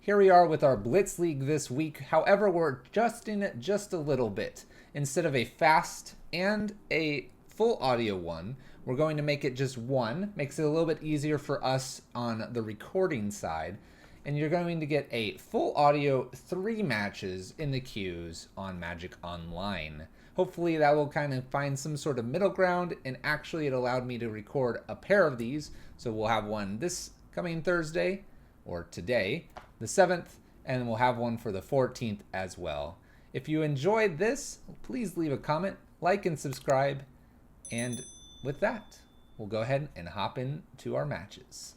Here we are with our Blitz League this week. However, we're adjusting it just a little bit. Instead of a fast and a full audio one, we're going to make it just one. Makes it a little bit easier for us on the recording side. And you're going to get a full audio 3 matches in the queues on Magic Online. Hopefully that will kind of find some sort of middle ground, and actually it allowed me to record a pair of these. So we'll have one this coming Thursday, or today, the 7th, and we'll have one for the 14th as well. If you enjoyed this, please leave a comment, like, and subscribe. And with that, we'll go ahead and hop into our matches.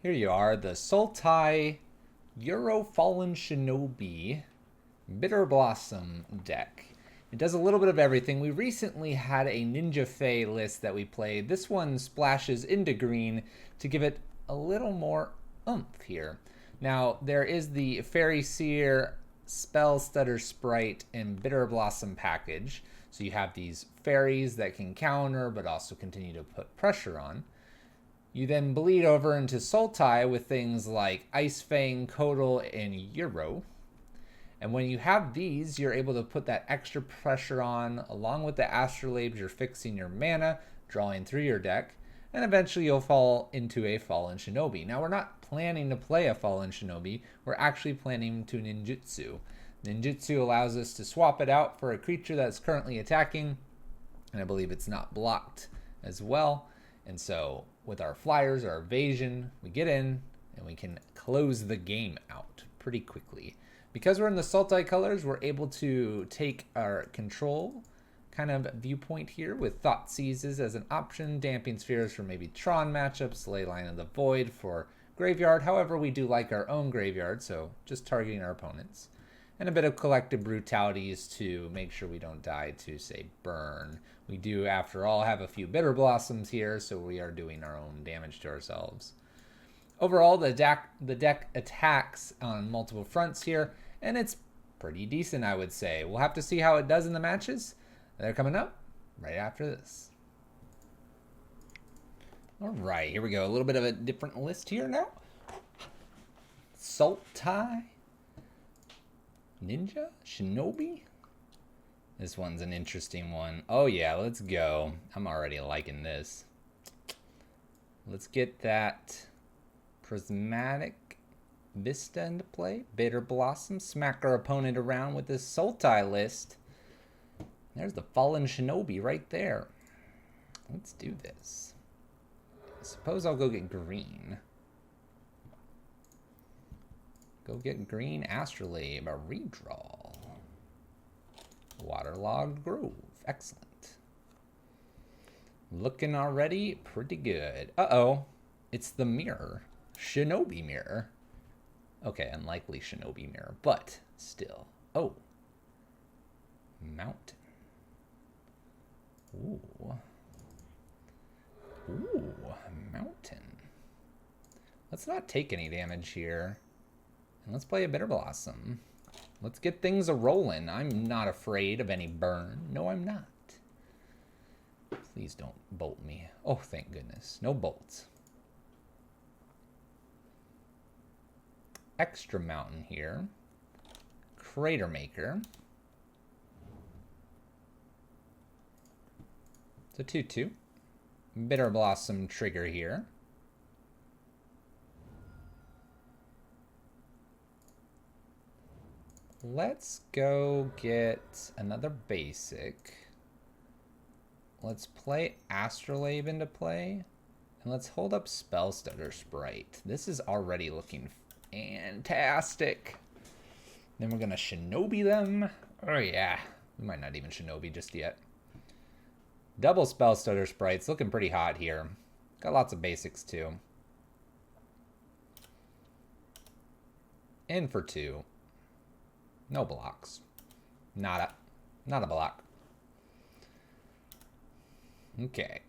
Here you are, the Sultai Euro Fallen Shinobi Bitter Blossom deck. It does a little bit of everything. We recently had a Ninja Fae list that we played. This one splashes into green to give it a little more oomph here. Now, there is the Fairy Seer, Spell Stutter Sprite, and Bitter Blossom package. So you have these fairies that can counter, but also continue to put pressure on. You then bleed over into Sultai with things like Ice Fang, Kodal, and Euro. And when you have these, you're able to put that extra pressure on. Along with the Astrolabes, you're fixing your mana, drawing through your deck, and eventually you'll fall into a Fallen Shinobi. Now, we're not planning to play a Fallen Shinobi. We're actually planning to Ninjutsu. Ninjutsu allows us to swap it out for a creature that's currently attacking, and I believe it's not blocked as well. And so with our flyers, our evasion, we get in and we can close the game out pretty quickly. Because we're in the Sultai colors, we're able to take our control kind of viewpoint here with Thought Seizes as an option, Damping Spheres for maybe Tron matchups, Leyline of the Void for Graveyard. However, we do like our own Graveyard, so just targeting our opponents. And a bit of Collective Brutalities to make sure we don't die to, say, Burn. We do, after all, have a few Bitter Blossoms here, so we are doing our own damage to ourselves. Overall, the deck attacks on multiple fronts here, and it's pretty decent, I would say. We'll have to see how it does in the matches. They're coming up right after this. All right, here we go. A little bit of a different list here now. Sultai, Ninja, Shinobi. This one's an interesting one. Oh yeah, let's go. I'm already liking this. Let's get that Prismatic Vista into play. Bitter Blossom. Smack our opponent around with this Sultai list. There's the Fallen Shinobi right there. Let's do this. I suppose I'll go get green. Go get green Astrolabe. A redraw. Waterlogged Grove. Excellent. Looking already pretty good. Uh-oh. It's the mirror. Shinobi mirror. Okay, unlikely Shinobi mirror, but still. Oh. Mountain. Ooh. Ooh, mountain. Let's not take any damage here. And let's play a Bitter Blossom. Let's get things a-rolling. I'm not afraid of any burn. No, I'm not. Please don't bolt me. Oh, thank goodness. No bolts. Extra mountain here. Crater Maker. It's a 2/2. Bitter Blossom trigger here. Let's go get another basic. Let's play Astrolabe into play. And let's hold up Spell Stutter Sprite. This is already looking fantastic. Then we're going to Shinobi them. Oh yeah. We might not even Shinobi just yet. Double Spell Stutter Sprites. Looking pretty hot here. Got lots of basics too. In for 2. No blocks. Not a block. Okay.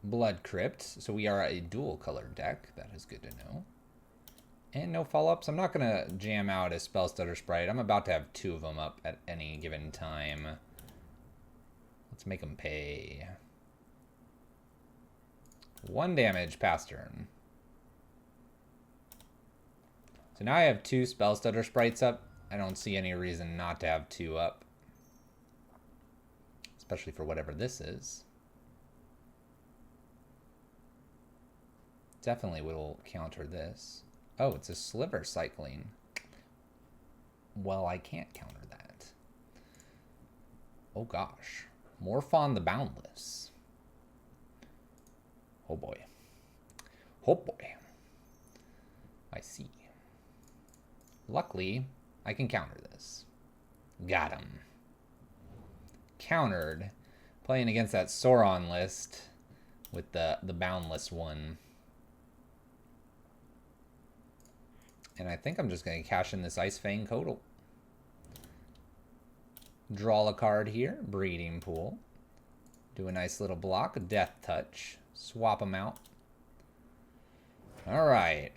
Blood Crypt. So we are a dual color deck. That is good to know. And no follow-ups. I'm not going to jam out a Spell Stutter Sprite. I'm about to have 2 of them up at any given time. Let's make them pay. 1 damage pass turn. So now I have 2 Spell Stutter sprites up. I don't see any reason not to have 2 up. Especially for whatever this is. Definitely will counter this. Oh, it's a sliver cycling. Well, I can't counter that. Oh gosh. Morphon the Boundless. Oh boy. Oh boy. I see. Luckily, I can counter this. Got him. Countered. Playing against that Sauron list with the Boundless one. And I think I'm just going to cash in this Ice Fang Codal. Draw a card here. Breeding Pool. Do a nice little block. Death Touch. Swap them out. Alright.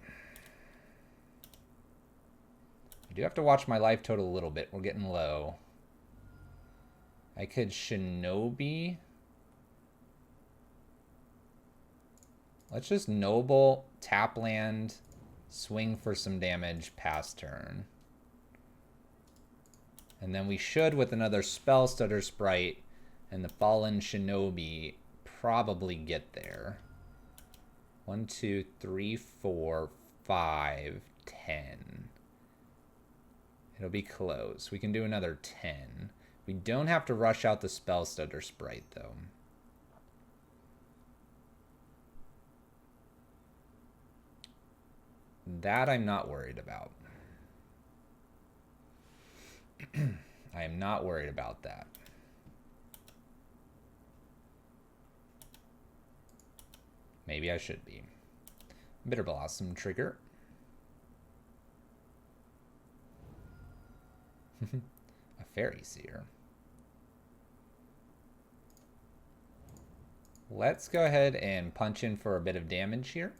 I do have to watch my life total a little bit. We're getting low. I could Shinobi. Let's just Noble, tap land, swing for some damage, pass turn. And then we should, with another Spell Stutter Sprite and the Fallen Shinobi, probably get there. 1, 2, 3, 4, 5, 10. It'll be close. We can do another 10. We don't have to rush out the Spell Stutter Sprite, though. That I'm not worried about. I am not worried about that. Maybe I should be. Bitter Blossom trigger. A Fairy Seer. Let's go ahead and punch in for a bit of damage here.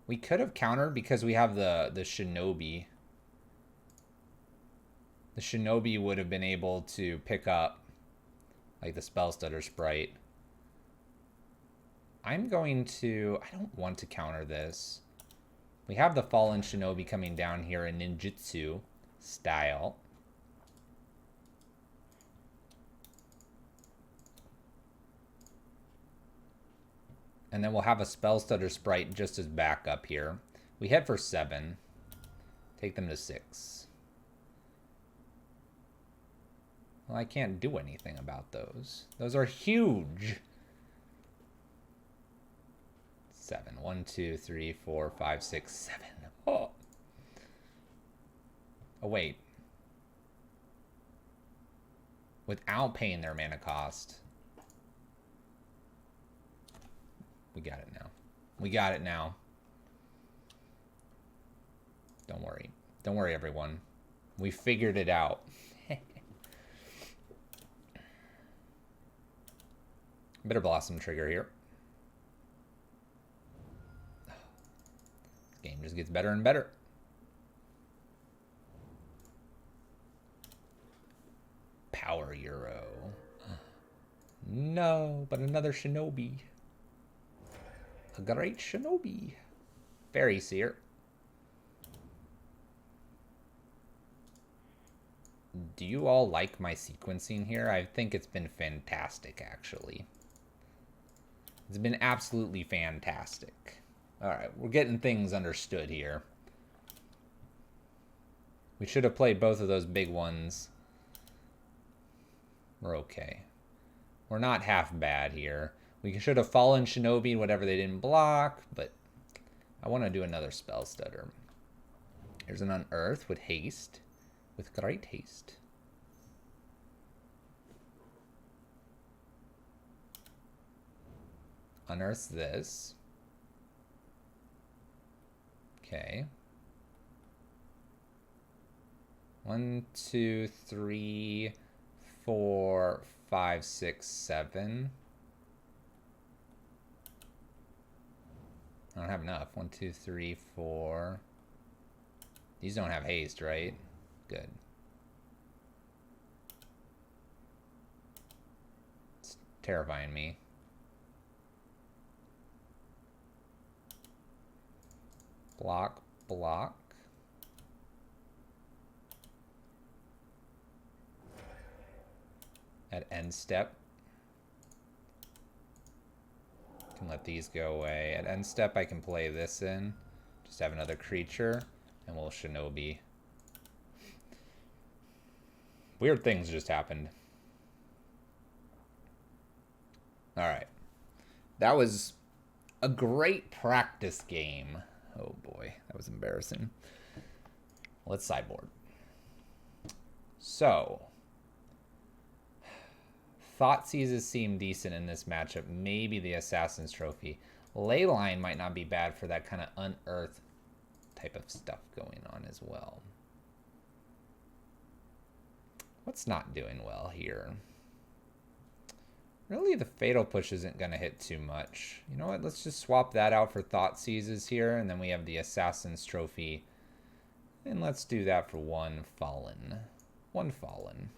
We could have countered because we have the Shinobi. The Shinobi would have been able to pick up like the Spell Stutter Sprite. I'm going to... I don't want to counter this. We have the Fallen Shinobi coming down here in Ninjutsu style. And then we'll have a Spell Stutter Sprite just as backup here. We head for 7. Take them to 6. Well, I can't do anything about those. Those are huge. 7. 1, 2, 3, 4, 5, 6, 7. Oh. Oh, wait. Without paying their mana cost. We got it now. We got it now. Don't worry. Don't worry, everyone. We figured it out. Bitter Blossom trigger here. This game just gets better and better. Power Euro. No, but another Shinobi. A great Shinobi. Fairy Seer. Do you all like my sequencing here? I think it's been fantastic, actually. It's been absolutely fantastic. Alright, we're getting things understood here. We should have played both of those big ones. We're okay. We're not half bad here. We should have Fallen Shinobi, whatever they didn't block, but I want to do another Spell Stutter. Here's an Unearth with haste, with great haste. Unearth this. Okay. 1, 2, 3, 4, 5, 6, 7. I don't have enough. 1, 2, 3, 4. These don't have haste, right? Good. terrifying me. Block, block. At end step. Can let these go away. At end step, I can play this in. Just have another creature, and we'll Shinobi. Weird things just happened. Alright. That was a great practice game. Oh boy, that was embarrassing. Let's sideboard. So, Thoughtseizes seem decent in this matchup. Maybe the Assassin's Trophy. Leyline might not be bad for that kind of unearth type of stuff going on as well. What's not doing well here? Really, the Fatal Push isn't going to hit too much. You know what? Let's just swap that out for Thoughtseizes here. And then we have the Assassin's Trophy. And let's do that for one Fallen. One Fallen.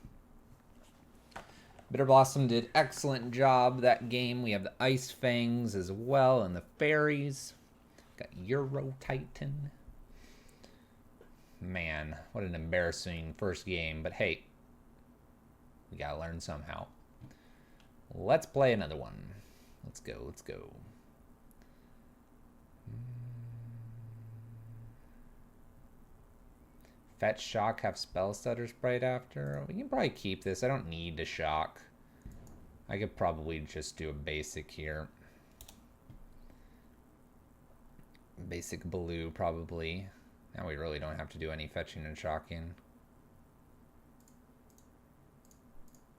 Bitter Blossom did excellent job that game. We have the Ice Fangs as well and the Fairies. Got Euro Titan. Man, what an embarrassing first game. But hey, we gotta learn somehow. Let's play another one. Let's go, let's go. Fetch, Shock, have Spell Stutter Sprite after. We can probably keep this. I don't need to Shock. I could probably just do a basic here. Basic blue, probably. Now we really don't have to do any fetching and shocking.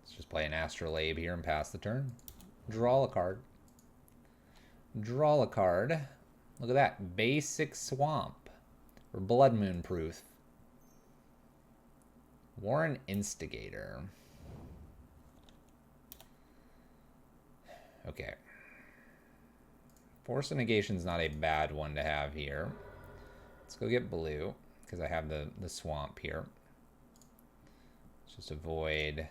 Let's just play an Astrolabe here and pass the turn. Draw a card. Draw a card. Look at that. Basic Swamp. Or Blood Moon proof. Warren Instigator. Okay. Force of Negation's not a bad one to have here. Let's go get blue, because I have the swamp here. Let's just avoid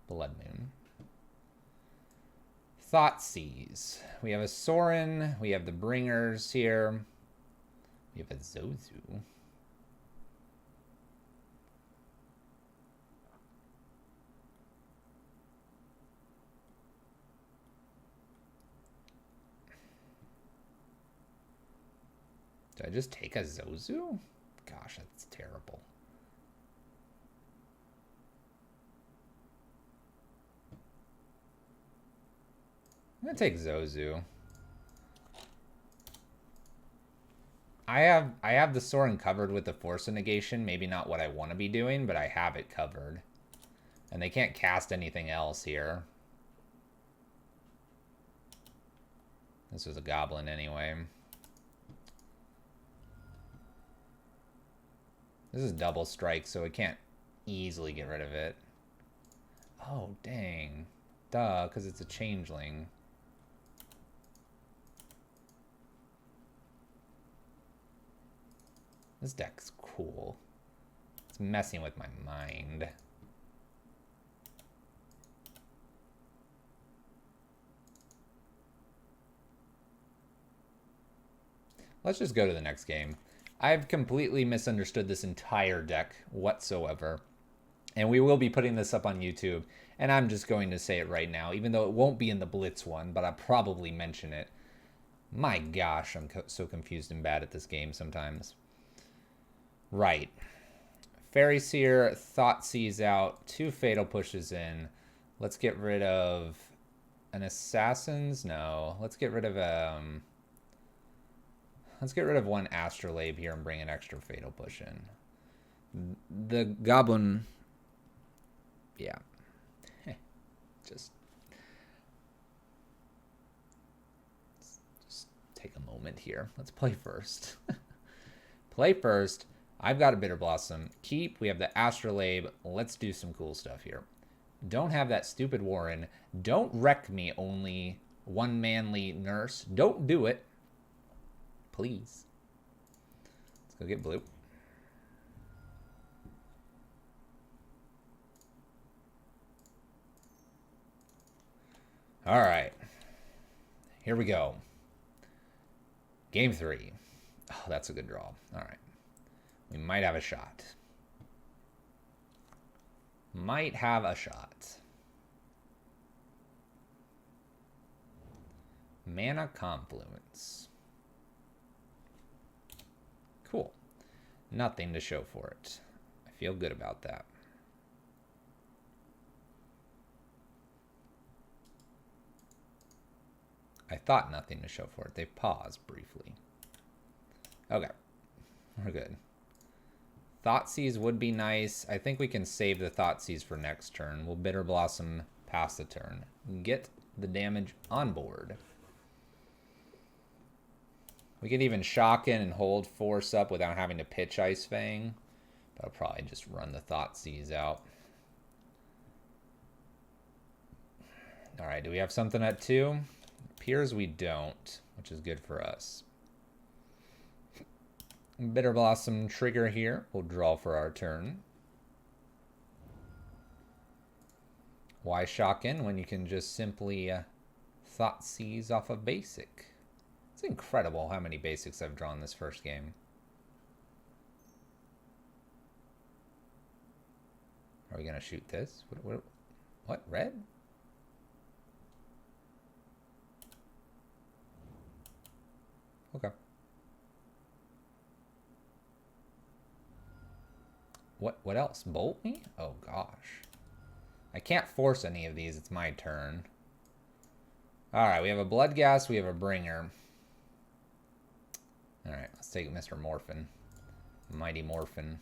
Blood Moon. Thoughtseize. We have a Sorin. We have the Bringers here. We have a Zozu. Did I just take a Zozu? Gosh, that's terrible. I'm gonna take Zozu. I have the Sorin covered with the Force of Negation. Maybe not what I want to be doing, but I have it covered. And they can't cast anything else here. This was a goblin anyway. This is double strike, so we can't easily get rid of it. Oh, dang. Duh, because it's a changeling. This deck's cool. It's messing with my mind. Let's just go to the next game. I've completely misunderstood this entire deck whatsoever. And we will be putting this up on YouTube. And I'm just going to say it right now, even though it won't be in the Blitz one, but I'll probably mention it. My gosh, I'm so confused and bad at this game sometimes. Right. Fairy Seer, Thoughtseize out, 2 Fatal Pushes in. Let's get rid of an Assassin's. No, let's get rid of let's get rid of one Astrolabe here and bring an extra Fatal Push in. The Goblin, yeah. Just take a moment here. Let's play first. Play first. I've got a Bitter Blossom. Keep. We have the Astrolabe. Let's do some cool stuff here. Don't have that stupid Warren. Don't wreck me, only one manly nurse. Don't do it. Please. Let's go get blue. All right. Here we go. Game 3. Oh, that's a good draw. All right. We might have a shot. Might have a shot. Mana Confluence. Cool. Nothing to show for it. I feel good about that. I thought nothing to show for it. They paused briefly. Okay. We're good. Thoughtseize would be nice. I think we can save the Thoughtseize for next turn. We'll Bitter Blossom pass the turn. Get the damage on board. We could even shock in and hold force up without having to pitch Ice Fang. But I'll probably just run the Thoughtseize out. Alright, do we have something at 2? Appears we don't, which is good for us. Bitter Blossom trigger here. We'll draw for our turn. Why shock in when you can just simply Thoughtseize off of basic? It's incredible how many basics I've drawn this first game. Are we going to shoot this? What? Red? Okay. What else? Bolt me? Oh, gosh. I can't force any of these. It's my turn. Alright, we have a Bloodghast. We have a Bringer. Alright, let's take Mr. Morphin. Mighty Morphin.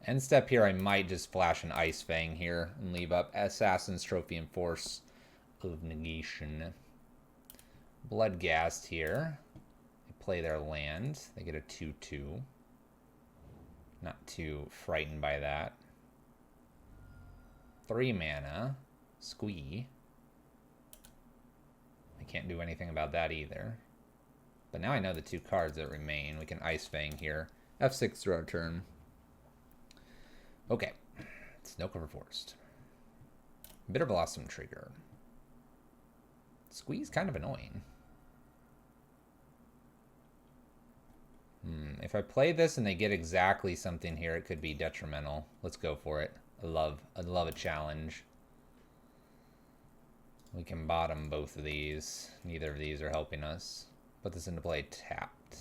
End step here, I might just flash an Ice Fang here and leave up Assassin's Trophy and Force of Negation. Bloodghast here. They play their land. They get a 2/2. Not too frightened by that. 3 mana. Squee. I can't do anything about that either. But now I know the 2 cards that remain. We can Ice Fang here. F6 through our turn. Okay. Snowcover Forest. Bitter Blossom trigger. Squee's kind of annoying. If I play this and they get exactly something here, it could be detrimental. Let's go for it. I love a challenge. We can bottom both of these. Neither of these are helping us. Put this into play tapped.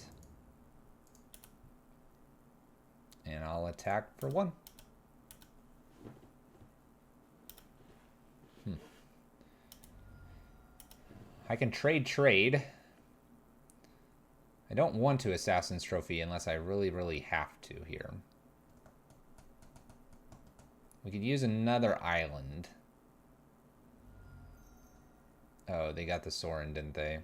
And I'll attack for 1. I can trade. I don't want to Assassin's Trophy unless I really have to here. We could use another island. Oh, they got the Sorin, didn't they?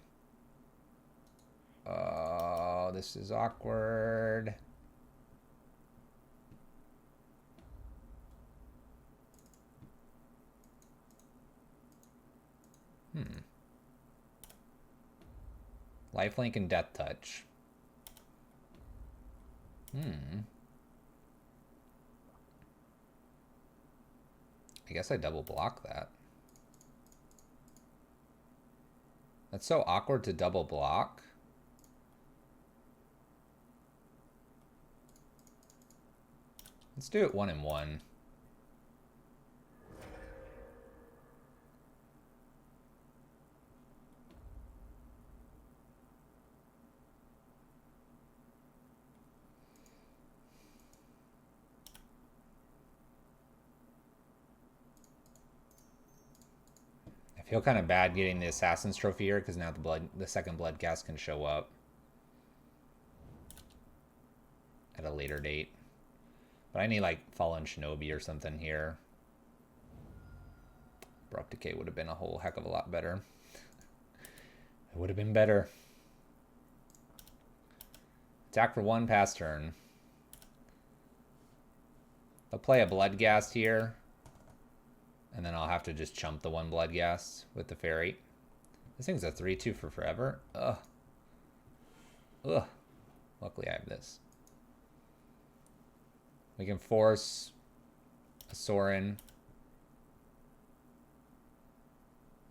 Oh, this is awkward. Lifelink and Death Touch. I guess I double block that. That's so awkward to double block. Let's do it 1 and 1. I feel kind of bad getting the Assassin's Trophy here because now the second Bloodghast can show up at a later date. But I need like Fallen Shinobi or something here. Abrupt Decay would have been a whole heck of a lot better. It would have been better. Attack for 1, pass turn. I'll play a Bloodghast here. And then I'll have to just chump the 1 Bloodghast with the Fairy. This thing's a 3/2 for forever. Ugh. Luckily I have this. We can force a Sorin.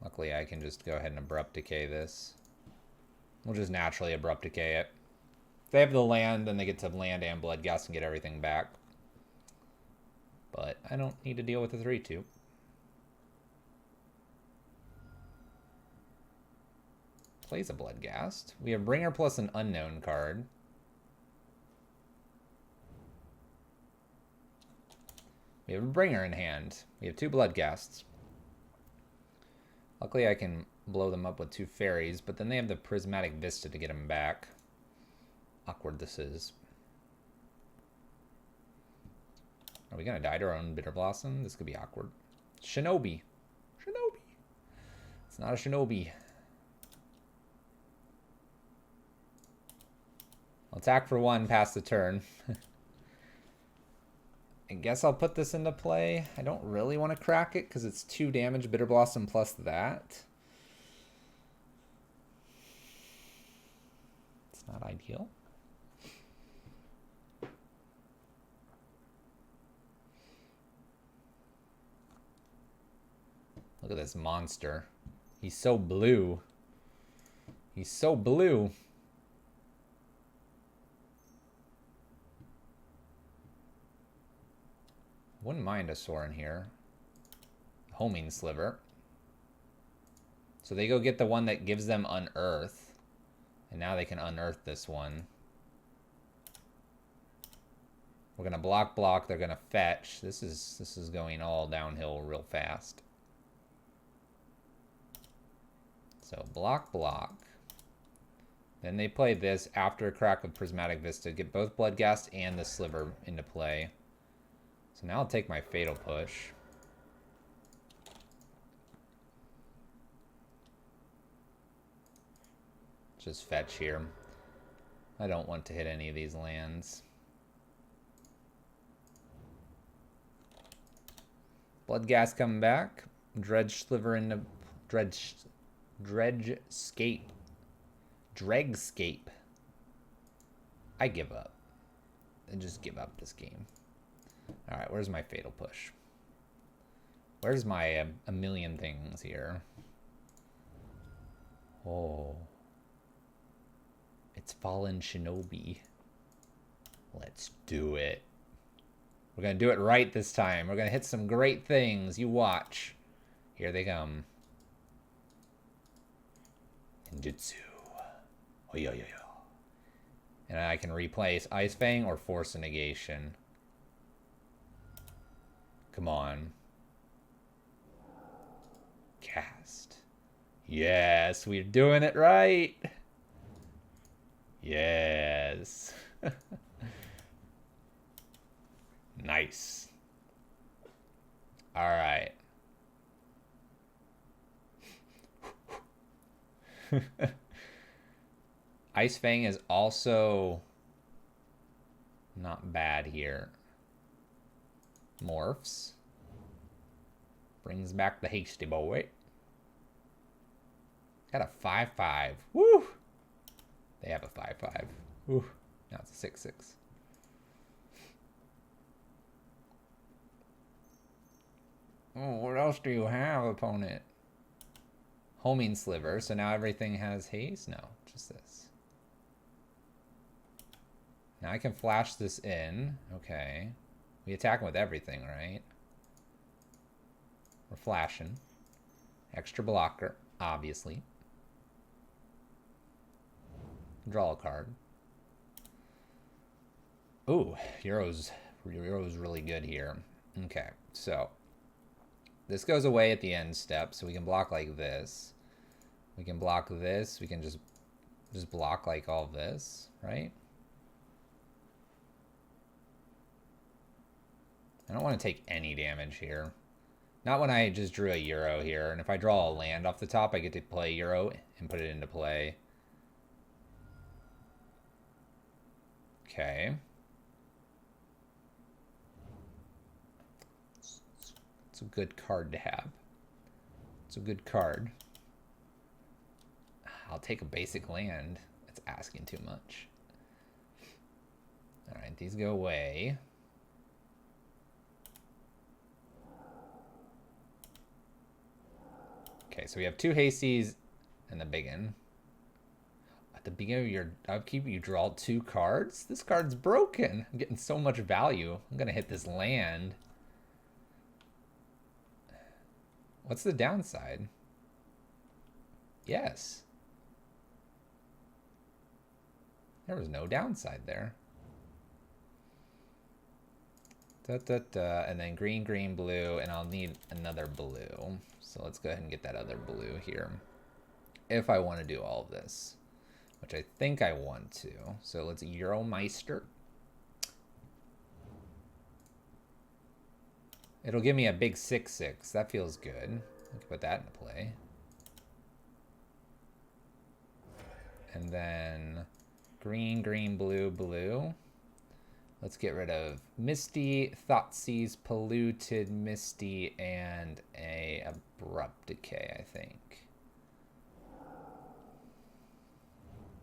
Luckily, I can just go ahead and abrupt decay this. We'll just naturally abrupt decay it. If they have the land, then they get to land and Bloodghast and get everything back. But I don't need to deal with the 3-2. Plays a Bloodghast. We have Bringer plus an unknown card. We have a Bringer in hand. We have 2 Bloodghasts. Luckily, I can blow them up with 2 fairies, but then they have the Prismatic Vista to get them back. Awkward this is. Are we going to die to our own Bitter Blossom? This could be awkward. Shinobi. Shinobi. It's not a Shinobi. I'll attack for 1, pass the turn. I guess I'll put this into play. I don't really want to crack it because it's 2 damage, Bitter Blossom plus that. It's not ideal. Look at this monster. He's so blue. He's so blue. Wouldn't mind a Sorin here. Homing Sliver. So they go get the one that gives them Unearth. And now they can unearth this one. We're gonna block. They're gonna fetch. This is going all downhill real fast. So block. Then they play this after a crack of Prismatic Vista. Get both Bloodghast and the Sliver into play. So now I'll take my Fatal Push. Just fetch here. I don't want to hit any of these lands. Bloodghast coming back. Dredgescape. Dregscape. I give up. I just give up this game. Alright, where's my Fatal Push? Where's my a million things here? Oh. It's Fallen Shinobi. Let's do it. We're going to do it right this time. We're going to hit some great things. You watch. Here they come. Ninjutsu. Oh, yo. And I can replace Ice Fang or Force a Negation. Come on. Cast. Yes, we're doing it right. Yes. Nice. All right. Ice Fang is also not bad here. Morphs. Brings back the hasty boy. Got a 5/5. Woo! They have a 5/5. Woo. Now it's a 6/6. Oh, what else do you have, opponent? Homing Sliver. So now everything has haste? No, just this. Now I can flash this in. Okay. We attack him with everything, right? We're flashing. Extra blocker, obviously. Draw a card. Ooh, Euro's really good here. Okay, so this goes away at the end step, so we can block like this. We can block this. We can just block like all this, right? I don't want to take any damage here. Not when I just drew a Euro here. And if I draw a land off the top, I get to play Euro and put it into play. Okay. It's a good card to have. It's a good card. I'll take a basic land. It's asking too much. All right, these go away. Okay, so we have 2 hasties and the big one. At the beginning of your upkeep, you draw 2 cards? This card's broken. I'm getting so much value. I'm going to hit this land. What's the downside? Yes. There was no downside there. And then green, green, blue, and I'll need another blue. So let's go ahead and get that other blue here. If I want to do all of this, which I think I want to. So let's Euromeister. It'll give me a big 6/6. That feels good. We can put that into play. And then green, green, blue, blue. Let's get rid of Misty, Thoughtseize, Polluted, Misty, and a Abrupt Decay, I think.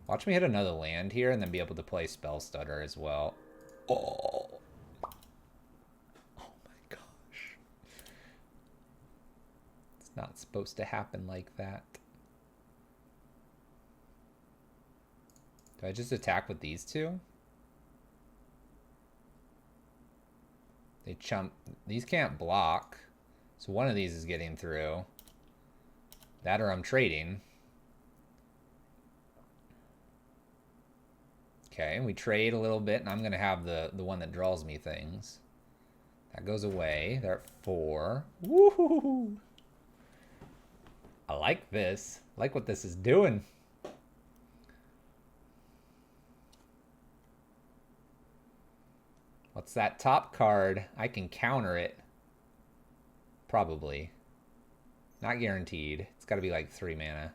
Watch me hit another land here and then be able to play Spell Stutter as well. Oh. Oh my gosh. It's not supposed to happen like that. Do I just attack with these two? They chump. These can't block. So one of these is getting through. That or I'm trading. Okay, we trade a little bit, and I'm going to have the one that draws me things. That goes away. They're at 4. Woohoo! I like this. I like what this is doing. What's that top card? I can counter it. Probably. Not guaranteed. It's got to be like 3 mana.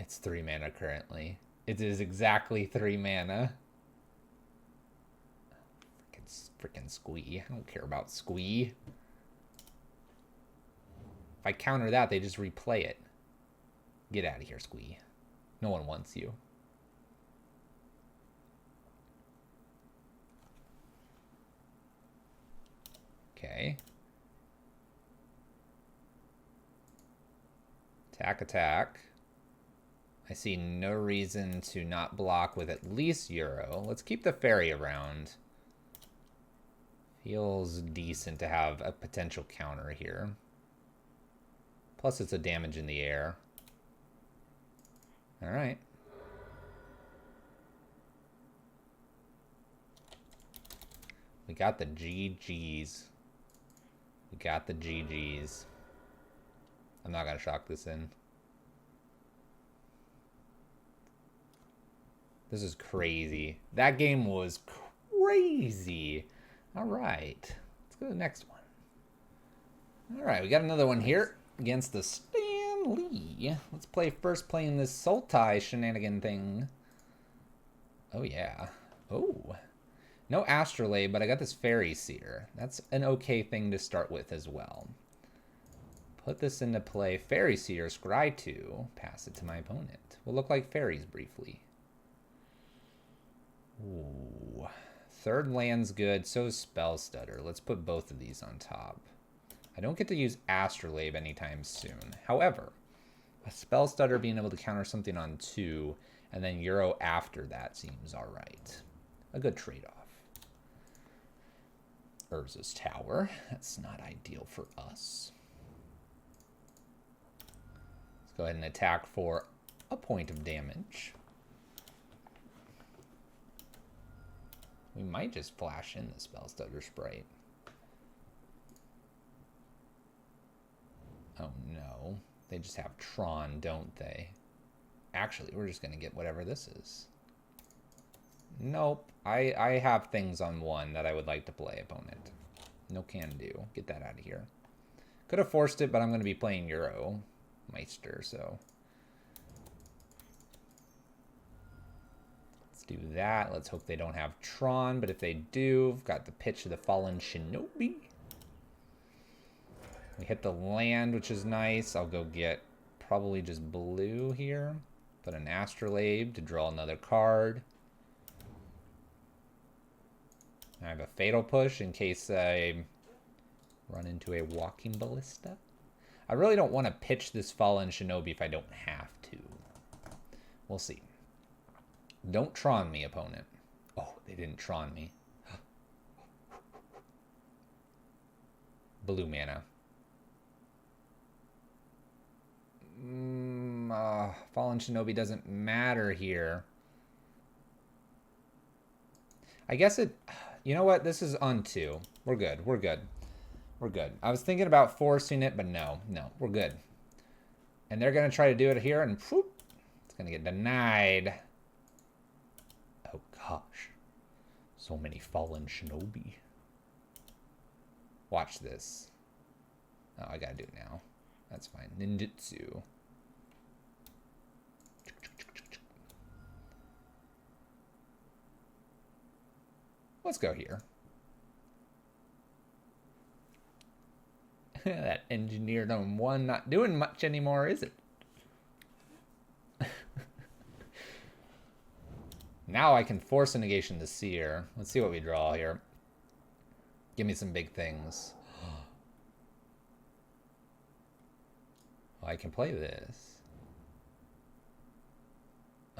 It's 3 mana currently. It is exactly 3 mana. Freaking squee. I don't care about squee. If I counter that, they just replay it. Get out of here, squee. No one wants you. Okay. Attack, attack. I see no reason to not block with at least Euro. Let's keep the fairy around. Feels decent to have a potential counter here. Plus it's a damage in the air. Alright. We got the GGs. We got the GGs. I'm not going to shock this in. This is crazy. That game was crazy. All right. Let's go to the next one. All right, we got another one here against the Stan Lee. Let's play first playing this Sultai shenanigan thing. Oh, yeah. Oh. No Astrolabe, but I got this Fairy Seer. That's an okay thing to start with as well. Put this into play. Fairy Seer, scry 2. Pass it to my opponent. Will look like fairies briefly. Ooh. Third land's good, so is Spell Stutter. Let's put both of these on top. I don't get to use Astrolabe anytime soon. However, a Spell Stutter being able to counter something on 2 and then Euro after that seems alright. A good trade-off. Urza's Tower. That's not ideal for us. Let's go ahead and attack for a point of damage. We might just flash in the Spell Stutter Sprite. Oh no. They just have Tron, don't they? Actually, we're just going to get whatever this is. Nope. I have things on 1 that I would like to play, opponent. No can do. Get that out of here. Could have forced it, but I'm going to be playing Euro Meister, so... do that. Let's hope they don't have Tron, but if they do, we've got the Pitch of the Fallen Shinobi. We hit the land, which is nice. I'll go get probably just blue here. Put an Astrolabe to draw another card. I have a Fatal Push in case I Run into a walking ballista. I really don't want to pitch this Fallen Shinobi if I don't have to. We'll see. Don't Tron me, opponent. Oh, they didn't Tron me. Blue mana. Fallen Shinobi doesn't matter here. I guess it... You know what? This is on 2. We're good. We're good. We're good. I was thinking about forcing it, but no. No, we're good. And they're going to try to do it here, and whoop, it's going to get denied. Oh, gosh. So many Fallen Shinobi. Watch this. Oh, I got to do it now. That's fine. Ninjutsu. Let's go here. That engineered on 1 not doing much anymore, is it? Now I can force a negation to Seer. Let's see what we draw here. Give me some big things. Oh, I can play this.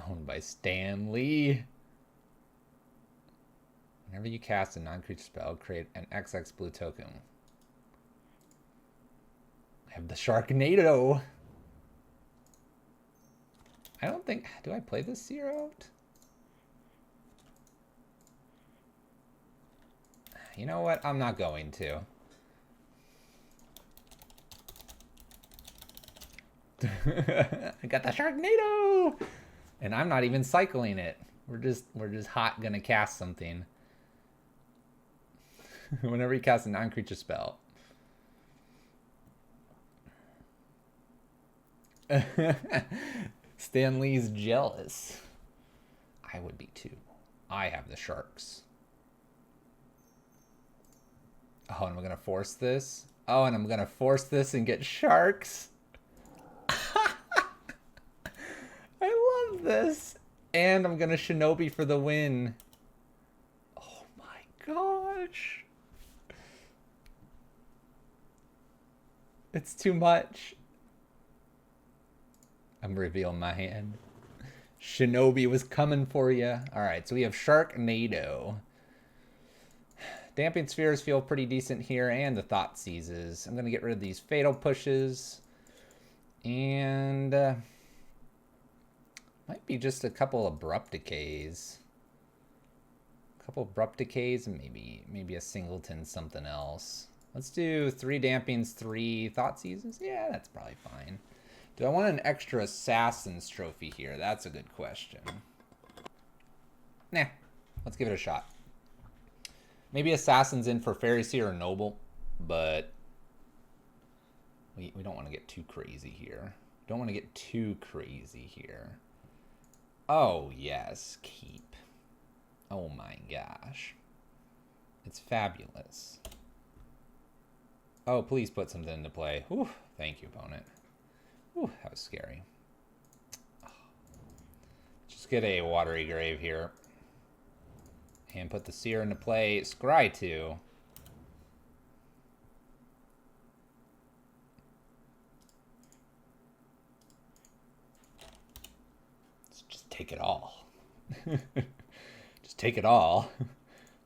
Owned by Stan Lee. Whenever you cast a non-creature spell, create an XX blue token. I have the Sharknado. I don't think... Do I play this Seer out? You know what? I'm not going to. I got the Sharknado! And I'm not even cycling it. We're just hot gonna cast something. Whenever you cast a non-creature spell. Stan Lee's jealous. I would be too. I have the sharks. Oh, and I'm gonna force this. Oh, and I'm gonna force this and get sharks. I love this. And I'm gonna Shinobi for the win. Oh my gosh. It's too much. I'm revealing my hand. Shinobi was coming for you. All right, so we have Sharknado. Damping Spheres feel pretty decent here, and the Thought Seizes. I'm going to get rid of these Fatal Pushes. And might be just a couple Abrupt Decays. A couple Abrupt Decays, and maybe a Singleton something else. Let's do 3 Dampings, 3 Thought Seizes. Yeah, that's probably fine. Do I want an extra Assassin's Trophy here? That's a good question. Nah, let's give it a shot. Maybe Assassin's in for Fairy Seer or Noble, but we don't want to get too crazy here. Don't want to get too crazy here. Oh, yes, keep. Oh my gosh. It's fabulous. Oh, please put something into play. Whew, thank you, opponent. Whew, that was scary. Just get a Watery Grave here. And put the Seer into play. Scry 2. Let's just take it all. Just take it all.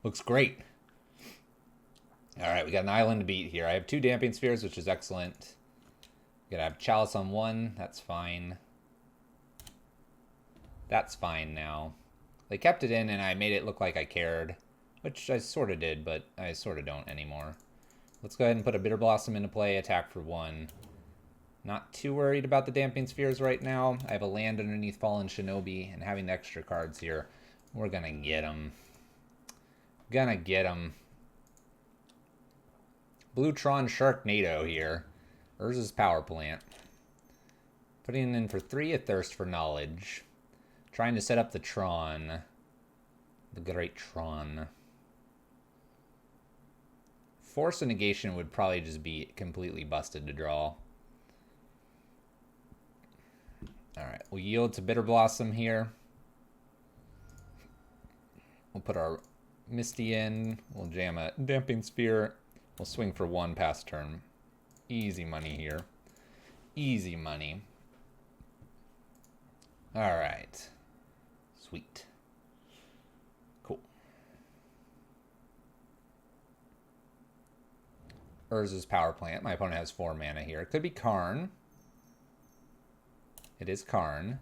Looks great. Alright, we got an island to beat here. I have 2 Damping Spheres, which is excellent. Gotta have Chalice on 1. That's fine. That's fine now. They kept it in and I made it look like I cared. Which I sort of did, but I sort of don't anymore. Let's go ahead and put a Bitter Blossom into play. Attack for 1. Not too worried about the Damping Spheres right now. I have a land underneath Fallen Shinobi. And having the extra cards here, we're gonna get them. Gonna get them. Blue Tron Sharknado here. Urza's Power Plant. Putting in for 3, a Thirst for Knowledge. Trying to set up the Tron. The Great Tron. Force a Negation would probably just be completely busted to draw. Alright, we'll yield to Bitter Blossom here. We'll put our Misty in. We'll jam a Damping Sphere. We'll swing for 1 past turn. Easy money here. Easy money. Alright. Sweet. Cool. Urza's Power Plant. My opponent has 4 mana here. It could be Karn. It is Karn.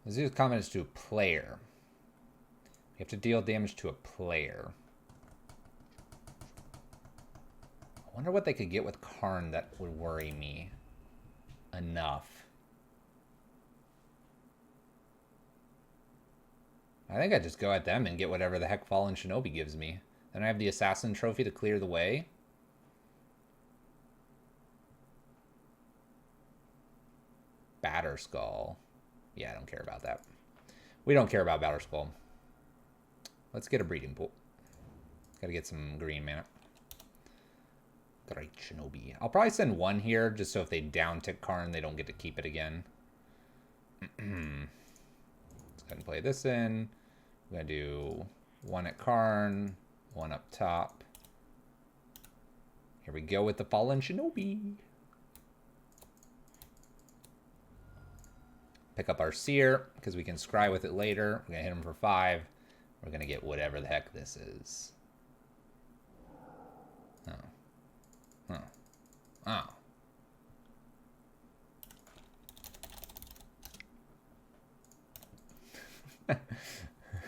Azu's comment is to a player. You have to deal damage to a player. I wonder what they could get with Karn that would worry me enough. I think I just go at them and get whatever the heck Fallen Shinobi gives me. Then I have the Assassin Trophy to clear the way. Batterskull. Yeah, I don't care about that. We don't care about Batterskull. Let's get a breeding pool. Gotta get some green mana. Great Shinobi. I'll probably send 1 here, just so if they down tick Karn, they don't get to keep it again. Let's go ahead and play this in. We're gonna do 1 at Karn, 1 up top. Here we go with the Fallen Shinobi. Pick up our Seer, because we can scry with it later. We're gonna hit him for 5. We're gonna get whatever the heck this is. Oh. Oh. Oh.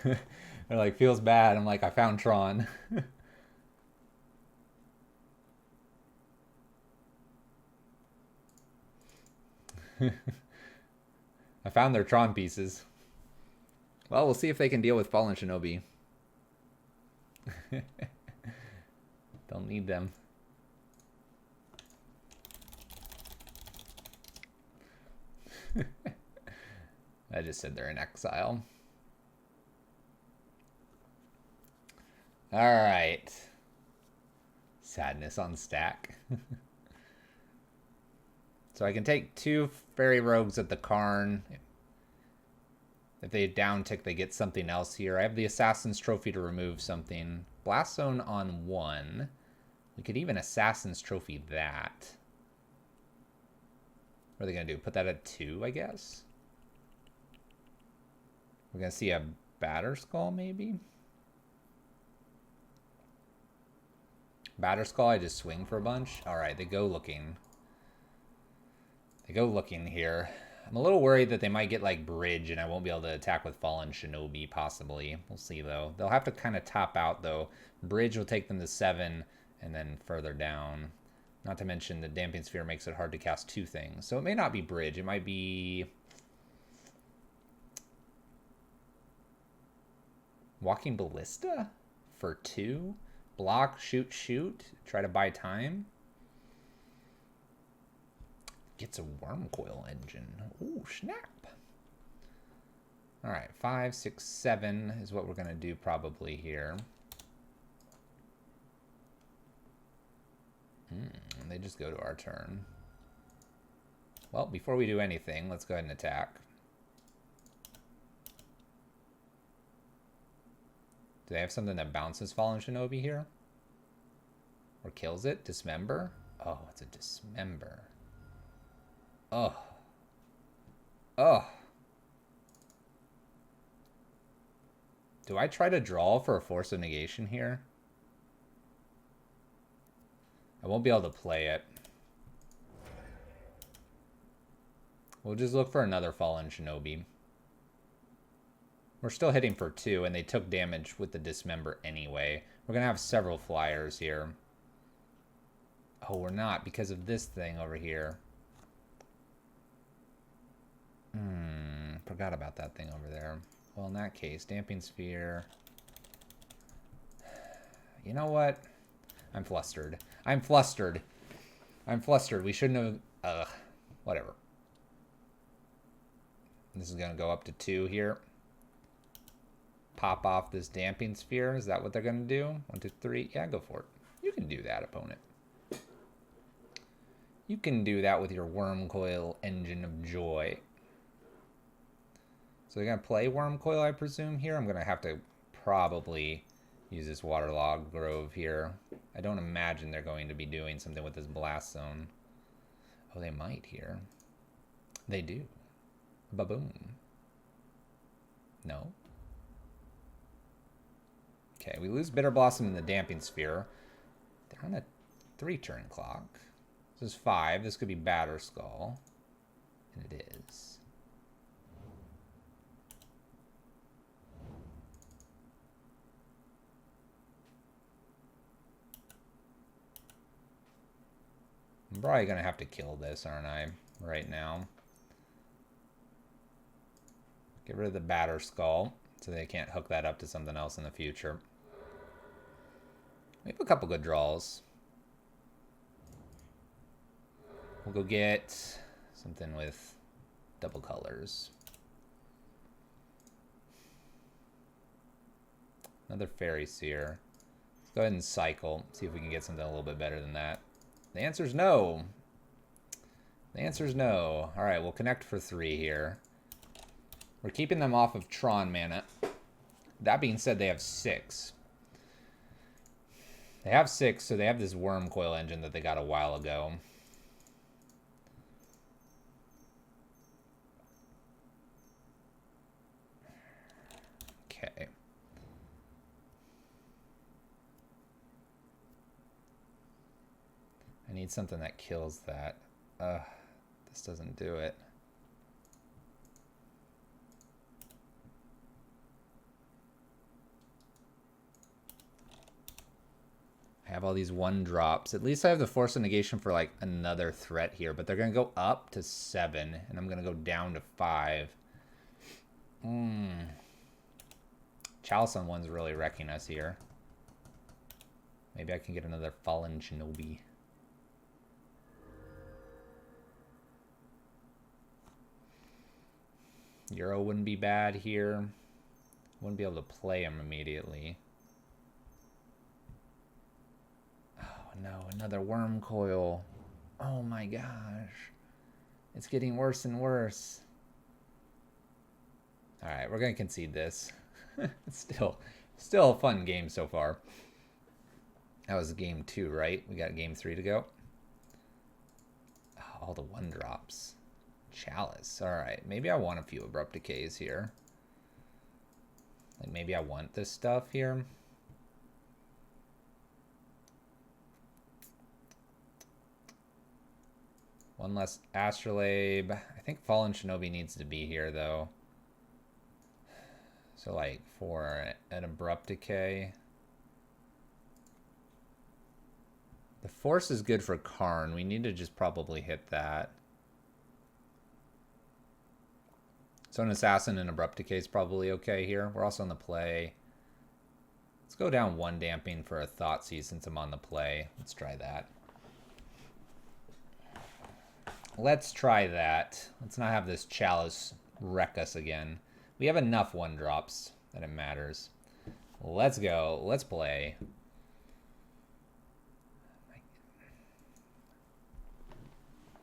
They're like, feels bad. I'm like, I found Tron. I found their Tron pieces. Well, we'll see if they can deal with Fallen Shinobi. Don't need them. I just said they're in exile. Alright. Sadness on stack. So I can take 2 Fairy Rogues at the Karn. If they down tick, they get something else here. I have the Assassin's Trophy to remove something. Blast Zone on 1. We could even Assassin's Trophy that. What are they going to do? Put that at 2, I guess? We're going to see a Batterskull, maybe? Batterskull, I just swing for a bunch. Alright, they go looking. They go looking here. I'm a little worried that they might get like Bridge and I won't be able to attack with Fallen Shinobi, possibly. We'll see, though. They'll have to kind of top out, though. Bridge will take them to 7 and then further down. Not to mention the Damping Sphere makes it hard to cast 2 things. So it may not be Bridge. It might be Walking Ballista for 2. Block, shoot, shoot. Try to buy time. Gets a Wormcoil Engine. Ooh, snap. Alright, 5, 6, 7 is what we're going to do probably here. They just go to our turn. Well, before we do anything, let's go ahead and attack. Do they have something that bounces Fallen Shinobi here? Or kills it? Dismember? Oh, it's a Dismember. Oh. Oh. Do I try to draw for a Force of Negation here? I won't be able to play it. We'll just look for another Fallen Shinobi. We're still hitting for 2, and they took damage with the Dismember anyway. We're going to have several flyers here. Oh, we're not because of this thing over here. Forgot about that thing over there. Well, in that case, Damping Sphere. You know what? I'm flustered. I'm flustered. I'm flustered. We shouldn't have... whatever. This is going to go up to 2 here. Pop off this Damping Sphere. Is that what they're going to do? 1, 2, 3. Yeah, go for it. You can do that, opponent. You can do that with your Wormcoil Engine of Joy. So they're going to play Wormcoil, I presume, here. I'm going to have to probably use this waterlogged grove here. I don't imagine they're going to be doing something with this blast zone. Oh, they might here. They do. Ba-boom. No. Okay, we lose Bitter Blossom in the Damping Sphere. They're on a 3-turn clock. This is 5. This could be Batter Skull. And it is. I'm probably going to have to kill this, aren't I? Right now. Get rid of the Batter Skull so they can't hook that up to something else in the future. We have a couple good draws. We'll go get something with double colors. Another Fairy Seer. Let's go ahead and cycle. See if we can get something a little bit better than that. The answer is no. The answer is no. Alright, we'll connect for 3 here. We're keeping them off of Tron mana. That being said, they have 6. They have 6, so they have this Worm Coil engine that they got a while ago. Okay. I need something that kills that. This doesn't do it. I have all these 1-drops. At least I have the Force of Negation for like another threat here, but they're going to go up to 7, and I'm going to go down to 5. Chalice on 1's really wrecking us here. Maybe I can get another Fallen Shinobi. Euro wouldn't be bad here. Wouldn't be able to play him immediately. No, another Worm Coil. Oh my gosh. It's getting worse and worse. Alright, we're going to concede this. It's still a fun game so far. That was game 2, right? We got game 3 to go. Oh, all the 1-drops. Chalice. Alright, maybe I want a few Abrupt Decays here. Like maybe I want this stuff here. One less Astrolabe. I think Fallen Shinobi needs to be here, though. So, like, for an Abrupt Decay. The Force is good for Karn. We need to just probably hit that. So an Assassin and Abrupt Decay is probably okay here. We're also on the play. Let's go down 1 Damping for a Thoughtseize since I'm on the play. Let's try that. Let's try that. Let's not have this Chalice wreck us again. We have enough 1-drops that it matters. Let's go. Let's play.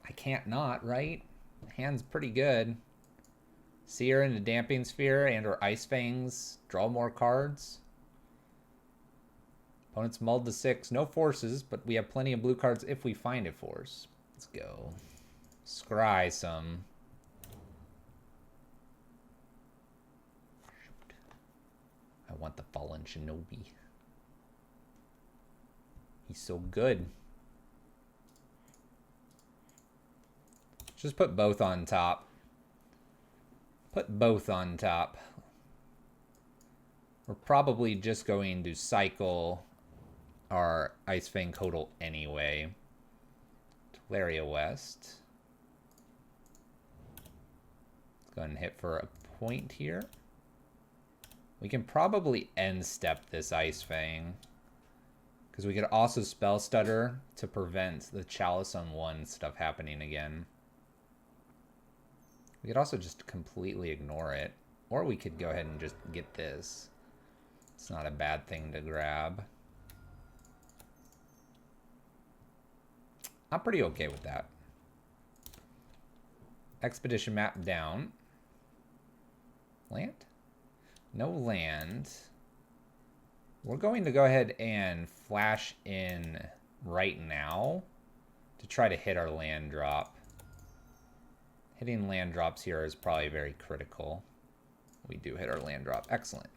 I can't not, right? Hand's pretty good. Seer into Damping Sphere and or Ice Fangs. Draw more cards. Opponent's mulled to 6. No forces, but we have plenty of blue cards if we find a force. Let's go. Scry some. Shoot. I want the Fallen Shinobi. He's so good. Just put both on top. Put both on top. We're probably just going to cycle our Ice Fang Codal anyway. Tolaria West. Let's go ahead and hit for a point here. We can probably end step this Ice Fang. Because we could also Spell Stutter to prevent the Chalice on 1 stuff happening again. We could also just completely ignore it. Or we could go ahead and just get this. It's not a bad thing to grab. I'm pretty okay with that. Expedition map down. Land? No land. We're going to go ahead and flash in right now to try to hit our land drop. Hitting land drops here is probably very critical. We do hit our land drop. Excellent.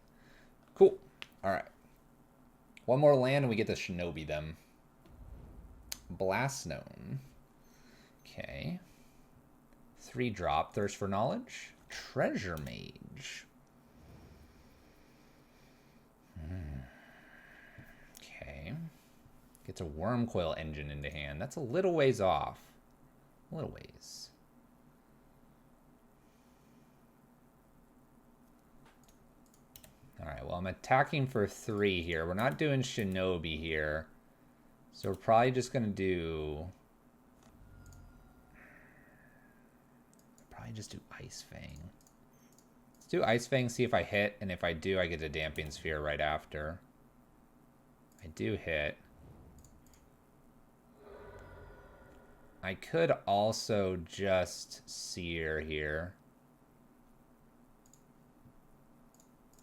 Cool. All right. One more land and we get to Shinobi them. Blast Gnome. Okay. 3-drop. Thirst for Knowledge. Treasure Mage. Okay. Gets a Worm Coil Engine into hand. That's a little ways off. A little ways. Alright, well, I'm attacking for 3 here. We're not doing Shinobi here. So we're probably just going to do... Probably just do Ice Fang. Let's do Ice Fang, see if I hit. And if I do, I get a Damping Sphere right after. I do hit. I could also just Sear here.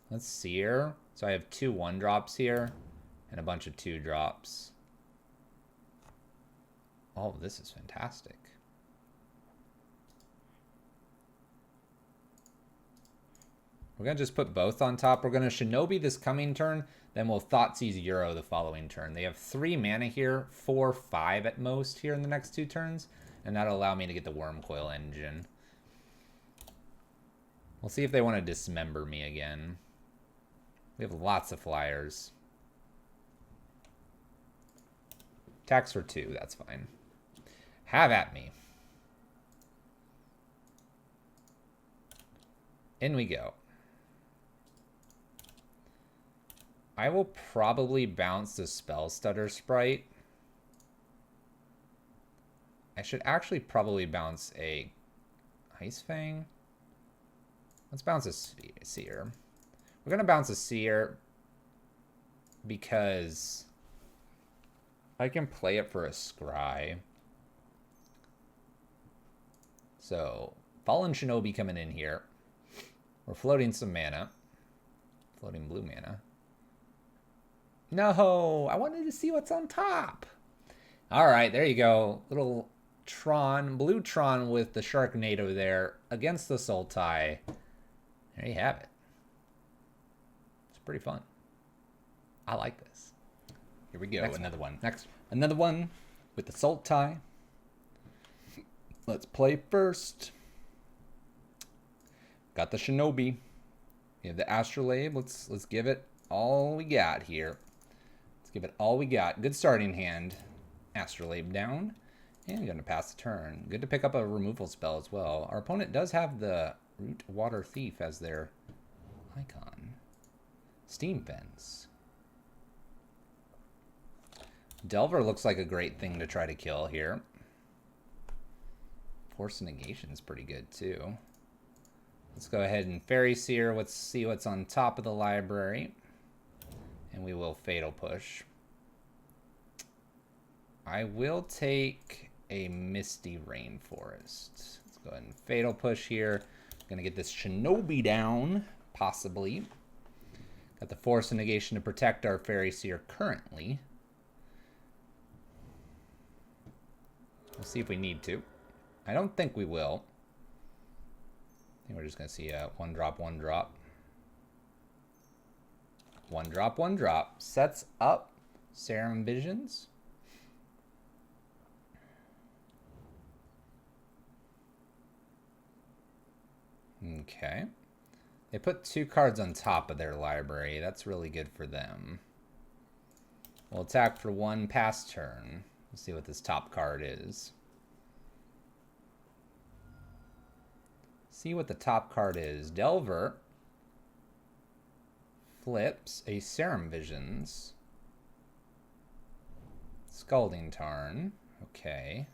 Let's Sear. So I have 2 1-drops here and a bunch of 2-drops. Oh, this is fantastic. We're going to just put both on top. We're going to Shinobi this coming turn. Then we'll Thoughtseize Euro the following turn. They have 3 mana here. 4, 5 at most here in the next 2 turns. And that'll allow me to get the Worm Coil Engine. We'll see if they want to dismember me again. We have lots of flyers. Tax for 2, that's fine. Have at me. In we go. I will probably bounce the Spell Stutter Sprite. I should actually probably bounce a Ice Fang. Let's bounce a Seer. We're going to bounce a Seer because I can play it for a Scry. So, Fallen Shinobi coming in here. We're floating some mana. Floating blue mana. No, I wanted to see what's on top. All right, there you go. Little Tron, blue Tron with the Sharknado there against the Sultai. There you have it. It's pretty fun. I like this. Here we go. Another one. Next. Another one with the Sultai. Let's play first. Got the Shinobi. We have the Astrolabe. Let's give it all we got here. Let's give it all we got. Good starting hand. Astrolabe down. And going to pass the turn. Good to pick up a removal spell as well. Our opponent does have the Root Water Thief as their icon. Steam Fence. Delver looks like a great thing to try to kill here. Force Negation is pretty good too. Let's go ahead and Fairy Seer. Let's see what's on top of the library. And we will Fatal Push. I will take a Misty Rainforest. Let's go ahead and Fatal Push here. Gonna get this Shinobi down, possibly. Got the Force Negation to protect our Fairy Seer currently. We'll see if we need to. I don't think we will. I think we're just going to see a 1-drop, 1-drop. 1-drop, 1-drop. Sets up Serum Visions. Okay. They put 2 cards on top of their library. That's really good for them. We'll attack for 1 pass turn. Let's see what this top card is. See what the top card is. Delver flips a Serum Visions. Scalding Tarn. Okay.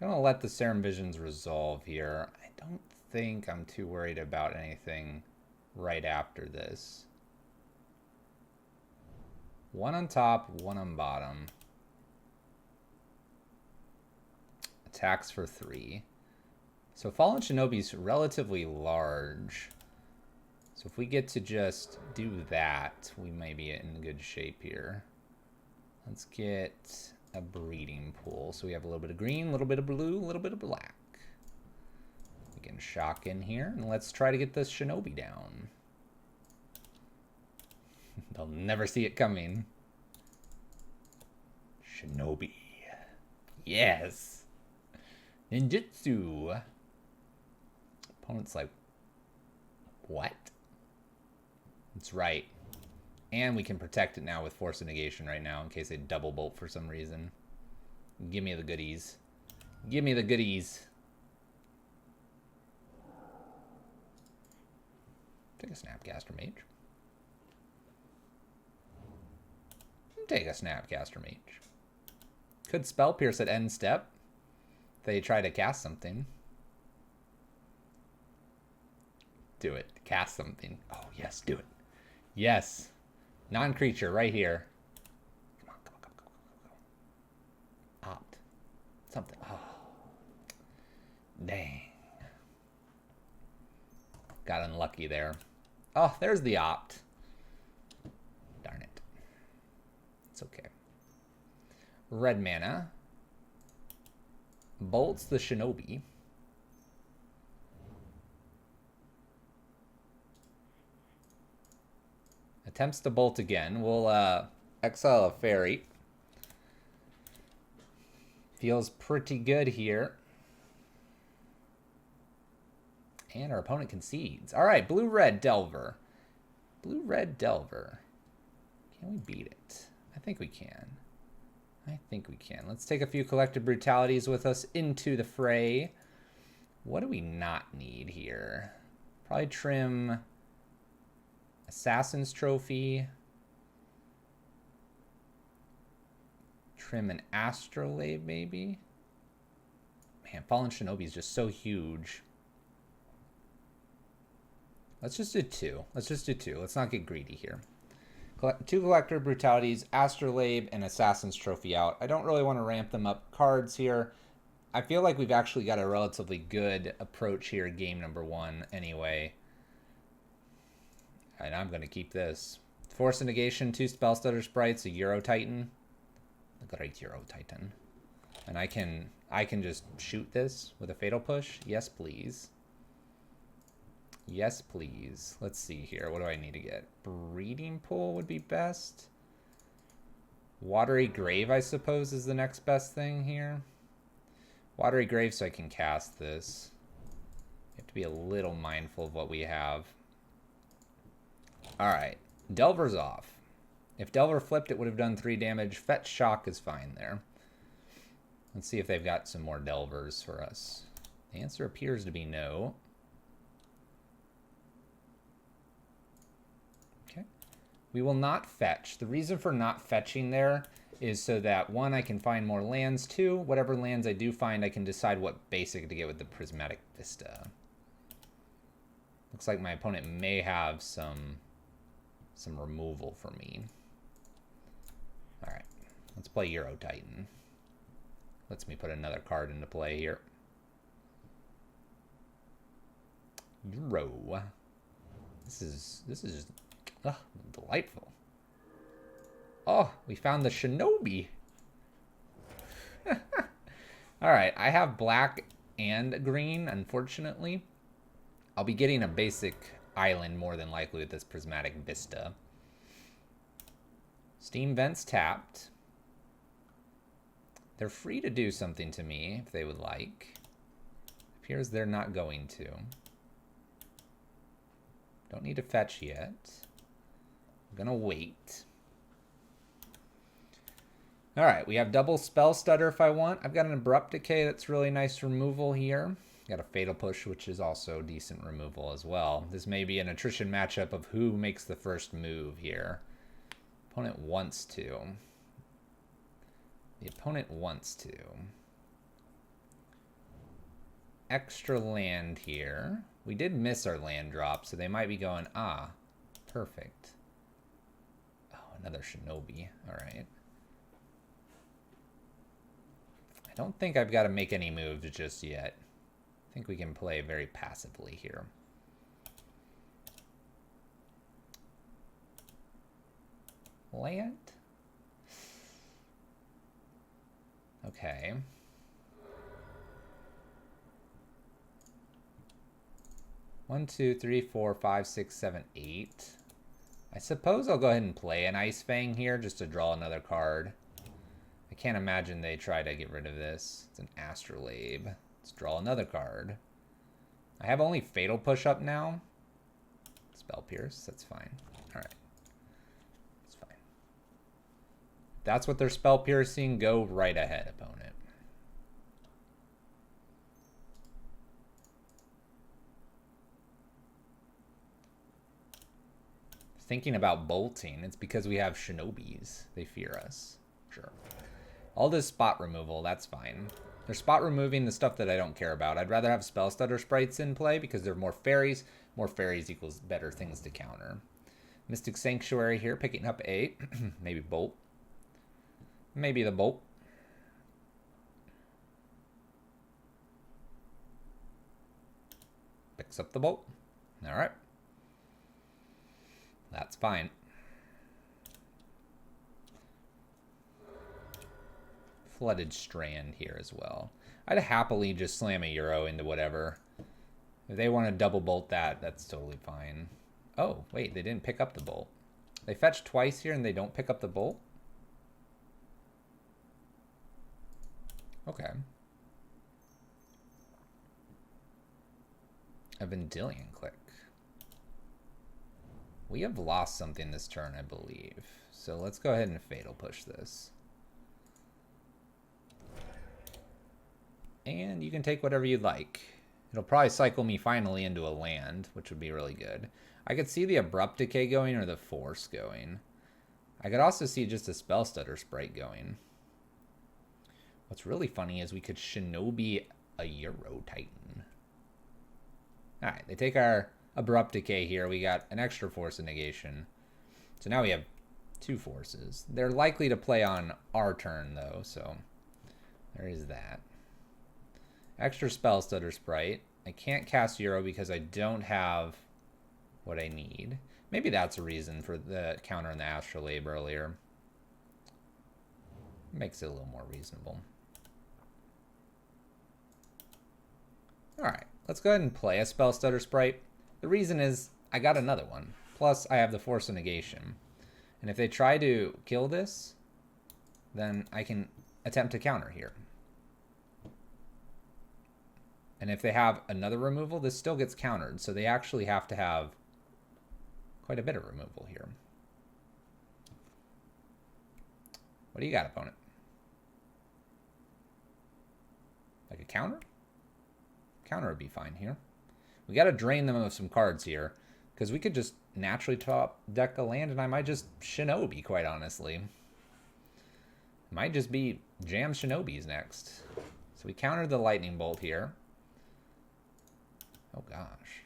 I'm gonna let the Serum Visions resolve here. I don't think I'm too worried about anything right after this. 1 on top, 1 on bottom. Attacks for 3. So Fallen Shinobi's relatively large. So if we get to just do that, we may be in good shape here. Let's get a breeding pool. So we have a little bit of green, a little bit of blue, a little bit of black. We can shock in here, and let's try to get this Shinobi down. They'll never see it coming. Shinobi. Yes. Ninjutsu. Opponent's like, what? That's right. And we can protect it now with Force of Negation right now in case they double bolt for some reason. Give me the goodies. Give me the goodies. Take a Snapcaster Mage. Take a Snapcaster Mage. Could Spell Pierce at end step. If they try to cast something. Do it. Cast something. Oh, yes, do it. Yes. Non-creature right here. Come on, come on, come on, come on, come on. Opt. Something. Oh. Dang. Got unlucky there. Oh, there's the opt. Darn it. It's okay. Red mana. Bolts the Shinobi. Attempts to bolt again. We'll exile a fairy. Feels pretty good here. And our opponent concedes. All right, blue-red Delver. Blue-red Delver. Can we beat it? I think we can. I think we can. Let's take a few Collective Brutalities with us into the fray. What do we not need here? Probably trim Assassin's Trophy. Trim an Astrolabe, maybe? Man, Fallen Shinobi is just so huge. Let's just do 2. Let's just do 2. Let's not get greedy here. 2 Collector Brutalities, Astrolabe, and Assassin's Trophy out. I don't really want to ramp them up cards here. I feel like we've actually got a relatively good approach here game number 1 anyway. And I'm going to keep this. Force of Negation, 2 Spellstutter Sprites, a Euro Titan. A great Euro Titan. And I can just shoot this with a Fatal Push. Yes, please. Yes, please. Let's see here. What do I need to get? Breeding Pool would be best. Watery Grave, I suppose, is the next best thing here. Watery Grave so I can cast this. You have to be a little mindful of what we have. Alright. Delver's off. If Delver flipped, it would have done 3 damage. Fetch Shock is fine there. Let's see if they've got some more Delvers for us. The answer appears to be no. We will not fetch. The reason for not fetching there is so that, 1, I can find more lands. 2, whatever lands I do find, I can decide what basic to get with the Prismatic Vista. Looks like my opponent may have some removal for me. Alright, let's play Euro Titan. Lets me put another card into play here. Euro. This is just delightful. Oh, we found the Shinobi. Alright, I have black and green, unfortunately. I'll be getting a basic island more than likely with this Prismatic Vista. Steam Vents tapped. They're free to do something to me if they would like. Appears they're not going to. Don't need to fetch yet. I'm gonna wait. Alright, we have double Spell Stutter if I want. I've got an Abrupt Decay that's really nice removal here. Got a Fatal Push, which is also decent removal as well. This may be an attrition matchup of who makes the first move here. Opponent wants to. The opponent wants to. Extra land here. We did miss our land drop, so they might be going, ah, perfect. Oh, another Shinobi. Alright. don't think I've got to make any moves just yet. I think we can play very passively here. Land? Okay. One, two, three, four, five, six, seven, eight. I suppose I'll go ahead and play an Ice Fang here just to draw another card. I can't imagine they try to get rid of this. It's an Astrolabe. Let's draw another card. I have only Fatal Push up now. Spell Pierce, that's fine. Alright. That's fine. That's what they're Spell Piercing. Go right ahead, opponent. Thinking about bolting, it's because we have Shinobis. They fear us. Sure. All this spot removal, that's fine. They're spot removing the stuff that I don't care about. I'd rather have Spell Stutter Sprites in play because they're more fairies. More fairies equals better things to counter. Mystic Sanctuary here, picking up a maybe bolt. Maybe the bolt. Picks up the bolt. All right. That's fine. Flooded Strand here as well. I'd happily just slam a Euro into whatever. If they want to double bolt that, that's totally fine. Oh, wait, they didn't pick up the bolt. They fetch twice here and they don't pick up the bolt? Okay. A Vendilion Click. We have lost something this turn, I believe. So let's go ahead and Fatal Push this. And you can take whatever you'd like. It'll probably cycle me finally into a land, which would be really good. I could see the Abrupt Decay going or the Force going. I could also see just a Spell Stutter Sprite going. What's really funny is we could Shinobi a Euro Titan. Alright, they take our Abrupt Decay here. We got an extra Force of Negation. So now we have 2 forces. They're likely to play on our turn, though, so there is that. Extra Spell Stutter Sprite. I can't cast Euro because I don't have what I need. Maybe that's a reason for the counter in the Astrolabe earlier. Makes it a little more reasonable. Alright, let's go ahead and play a Spell Stutter Sprite. The reason is I got another one. Plus, I have the Force of Negation. And if they try to kill this, then I can attempt to counter here. And if they have another removal, this still gets countered. So they actually have to have quite a bit of removal here. What do you got, opponent? Like a counter? Counter would be fine here. We got to drain them of some cards here. Because we could just naturally top deck a land and I might just Shinobi, quite honestly. Might just be jam Shinobis next. So we countered the Lightning Bolt here. Oh gosh.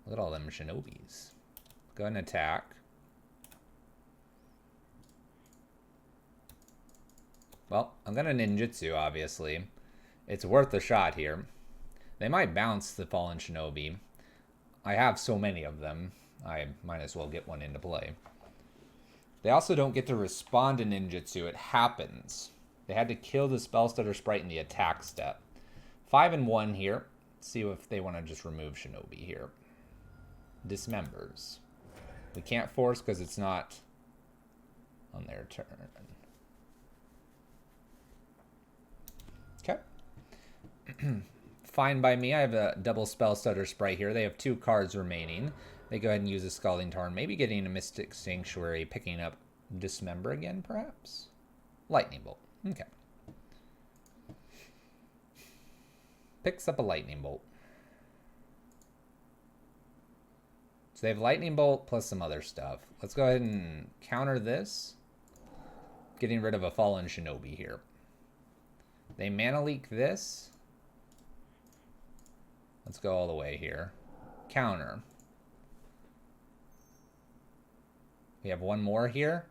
Look at all them Shinobis. Go ahead and attack. Well, I'm going to Ninjutsu, obviously. It's worth a shot here. They might bounce the Fallen Shinobi. I have so many of them. I might as well get one into play. They also don't get to respond to Ninjutsu. It happens. They had to kill the Spell Stutter Sprite in the attack step. 5 and 1 here. Let's see if they want to just remove Shinobi here. Dismembers. We can't force because it's not on their turn. Okay. Fine by me. I have a double Spell Stutter Sprite here. They have 2 cards remaining. They go ahead and use a Scalding Tarn. Maybe getting a Mystic Sanctuary, picking up Dismember again, perhaps? Lightning Bolt. Okay. Picks up a Lightning Bolt. So they have Lightning Bolt plus some other stuff. Let's go ahead and counter this. Getting rid of a Fallen Shinobi here. They Mana Leak this. Let's go all the way here. Counter. We have one more here.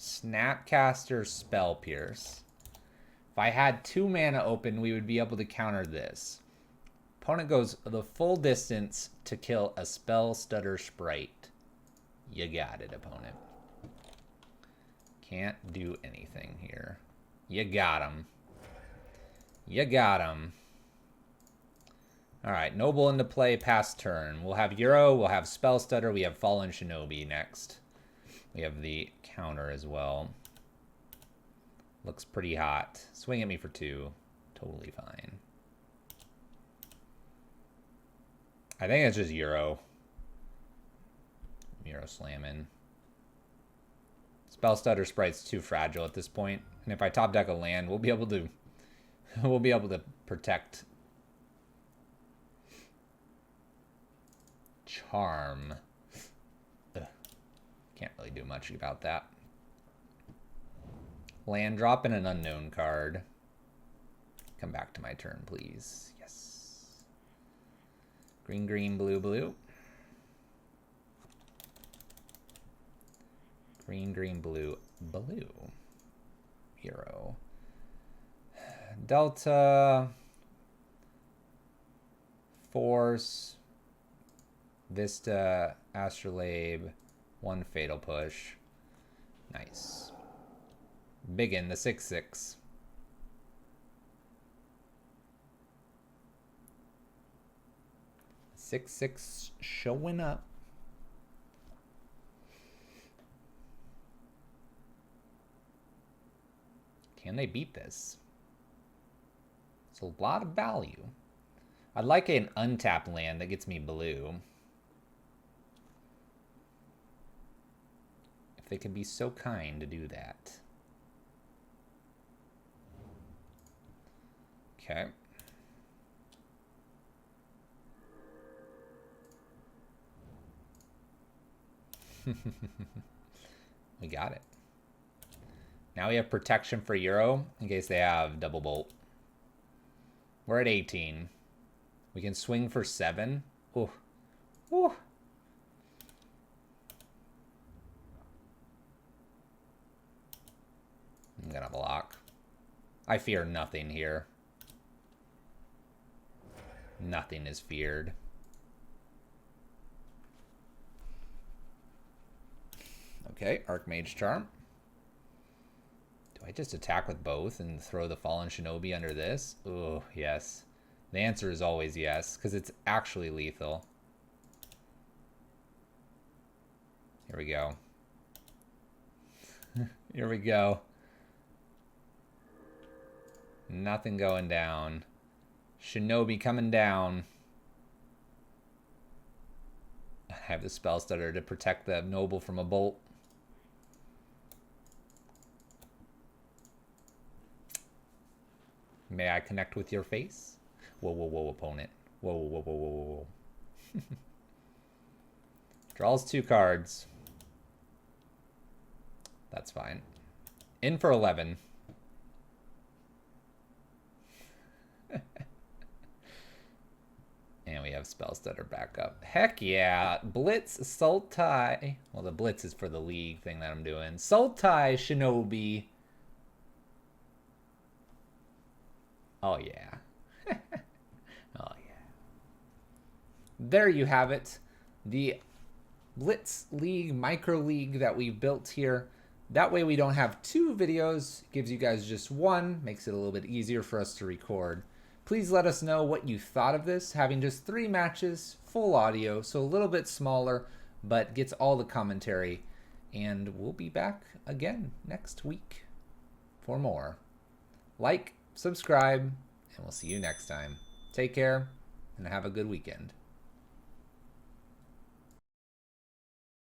Snapcaster Spell Pierce. If I had 2 mana open, we would be able to counter this. Opponent goes the full distance to kill a Spell Stutter Sprite. You got it, opponent. Can't do anything here. You got him. You got him. Alright, Noble into play, pass turn. We'll have Euro, we'll have Spell Stutter, we have Fallen Shinobi next. We have the counter as well. Looks pretty hot. Swing at me for 2. Totally fine. I think it's just Euro. Euro slamming. Spell Stutter Sprite's too fragile at this point. And if I top deck a land, we'll be able to protect Charm. Ugh. Can't really do much about that. Land drop and an unknown card. Come back to my turn, please. Yes. Green, green, blue, blue. Green, green, blue, blue. Hero. Delta. Force. Vista. Astrolabe. 1 Fatal Push. Nice. Biggin, the 6/6. Six showing up. Can they beat this? It's a lot of value. I'd like an untapped land that gets me blue. If they could be so kind to do that. Okay. We got it. Now we have protection for Euro in case they have double bolt. We're at 18. We can swing for 7. Ooh. Ooh. I'm gonna block. I fear nothing here. Nothing is feared. Okay, Archmage Charm. Do I just attack with both and throw the Fallen Shinobi under this? Oh, yes. The answer is always yes, because it's actually lethal. Here we go. Here we go. Nothing going down. Shinobi coming down. I have the Spell Stutter to protect the Noble from a bolt. May I connect with your face? Whoa, whoa, whoa, opponent. Whoa, whoa, whoa, whoa, whoa, whoa. Draws 2 cards. That's fine. In for 11. And we have Spell Stutter back up. Heck yeah. Blitz, Sultai. Well, the Blitz is for the league thing that I'm doing. Sultai, Shinobi. Oh, yeah. Oh, yeah. There you have it. The Blitz League, Micro League that we've built here. That way we don't have 2 videos. Gives you guys just 1. Makes it a little bit easier for us to record. Please let us know what you thought of this. Having just 3 matches, full audio, so a little bit smaller, but gets all the commentary. And we'll be back again next week for more. Like, subscribe, and we'll see you next time. Take care, and have a good weekend.